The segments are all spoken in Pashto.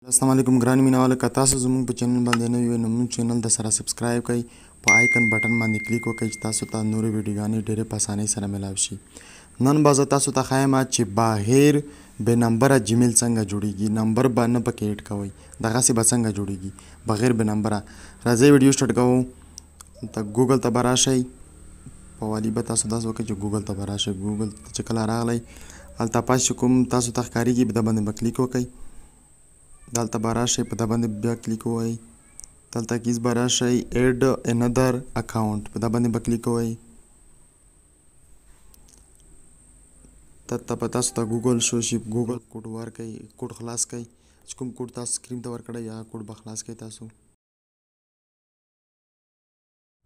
अस्सलाम वालेकुम ګران مینوالو که تاسو زموږ په چینل باندې نوي وئ نو موږ چینل د سره سبسکرایب کړئ په آیکن بټن باندې کلیک وکړئ چې تاسو ته نورې ویډیوګانې ډېرې په اسانۍ سره میلاو شي. نن به زه تاسو ته ښایم چې بهر بې نمبره جیمیل څنګه جوړیږي. نمبر به نه پکې ایډ کوئ، دغسې به څنګه جوړیږي بغیر بې نمبره. راځئ ویډیو سټارټ کوو. هلته ګوګل ته به راشئ، په والي به تاسو داسې وکړئ چې ګوګل ته به راشئ. ګوګل ته چې کله راغلی هلته پاس چې کوم تاسو ته ښکارېږي په ده باندې به کلیک وکړئ. دلته به راشئ، په ده باندې بیا کلیک ووهئ. دلته کیز به راشئ ایډ اندر اکاونټ، په ده باندې به کلیک ووهئ. دلته به تاسو ته ګوګل شو شي، ګوګل کوډ ورکړئ، کوډ خلاص کړئ. چې کوم کوډ تاسو سکرین ته ورکړی هغه کوډ به خلاص کړئ تاسو.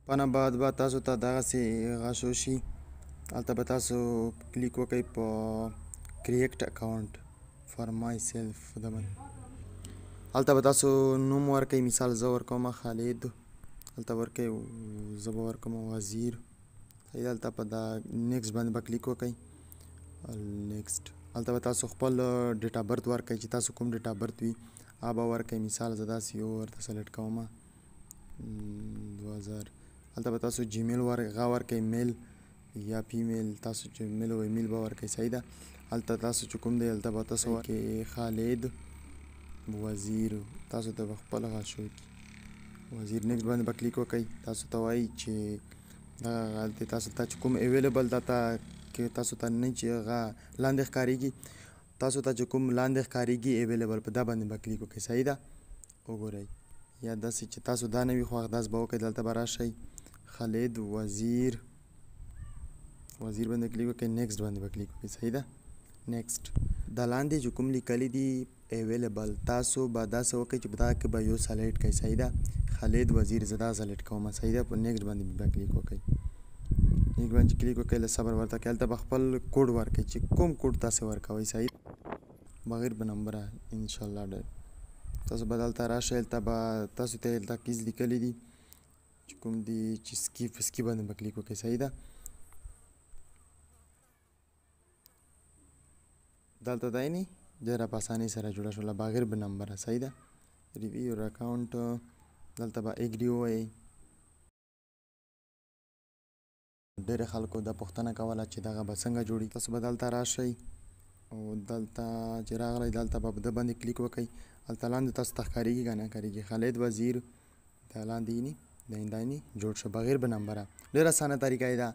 په نه بعد به تاسو ته دغسې هغه شو شي. هلته به تاسو کلیک وکړئ په کریټ اکاونټ فار مای سیلف، په ده باندې هلته به تاسو نوم ورکئ. مثال زه ورکوم خالد، هلته ورکئ زه به ورکوم وزیر. هلته په دا نیکسټ باندې به کلیک وکئ. نیکسټ هلته به تاسو خپل ډیټ آف برت ورکئ چې تاسو کوم ډیټ آف برت وي هغه به ورکئ. مثال زه داسې یو ورته سلیکټ کوم 2000. هلته به تاسو جیمیل هغه ورکئ، میل یا فیمیل، تاسو چې میل وی میل به ورکئ. صحیح ده. هلته تاسو چې کوم دی هلته به تاسو ورکئ خالد وزیر، تاسو ته به خپل هغه شو وزیر. نیکسټ باندې به کلیک وکئ. تاسو ته وایي چې دغه هلته تاسو ته چې کوم اویلیبل دته کې تاسو ته نه چې هغه لاندې ښکارېږي، تاسو ته چې کوم لاندې ښکارېږي اویلیبل، په دا باندې به کلیک وکئ. صحیح ده. وګورئ. یا داسې چې تاسو دا نه وي خوښ داسې به وکئ. دلته به راشئ خالد وزیر باندې کلیک وکئ. نیکسټ باندې به کلیک وکئ. صحیح ده. نیکسټ دا لاندې چې کوم لیکلي دي اویلیبل، تاسو به داسې وکئ چې په دا کې به یو سلیکټ کړئ. صحیح ده. خالد وزیر زه دا سلیکټ کوم. صحیح ده. په نیکسټ باندې به کلیک وکئ. نیکسټ باندې کلیک وکئ، لږ صبر ورته کړئ. هلته به خپل کوډ ورکئ چې کوم کوډ تاسې ورکوئ. صحیح بغیر به نمبره انشاءالله. ډېر تاسو به دلته راشئ، هلته به تاسو ته هلته کیز لیکلي دي چې کوم دي چې سکي باندې به کلیک وکئ. صحیح ده. دلته دی نه ډېره په اسانۍ سره جوړه شوله بغیر به نمبره. صحیح ده. ریویو یور اکاونټ، دلته به ایګري ووایئ. ډېرې خلکو دا پوښتنه کوله چې دغه به څنګه جوړي. تاسو به دلته راشئ او دلته چې راغلی دلته به په ده باندې کلیک وکئ. هلته لاندې تاسو ته ښکارېږي که نه ښکارېږي خالد وزیر، دا لاندې یې دا یې جوړ شو بغیر به نمبره. ډېره اسانه طریقه یې ده.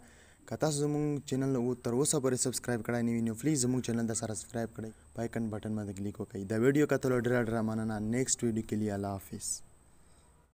که تاسو زموږ چینل تر اوسه پورې سبسکرایب کړی نه وي نو پلیز زموږ چینل ته سره سبسکرایب کړئ، په آیکن بټن باندې کلیک وکړئ. دا ویډیو کتلو ډېره مننه. نیکسټ ویډیو کې لیے الله حافظ.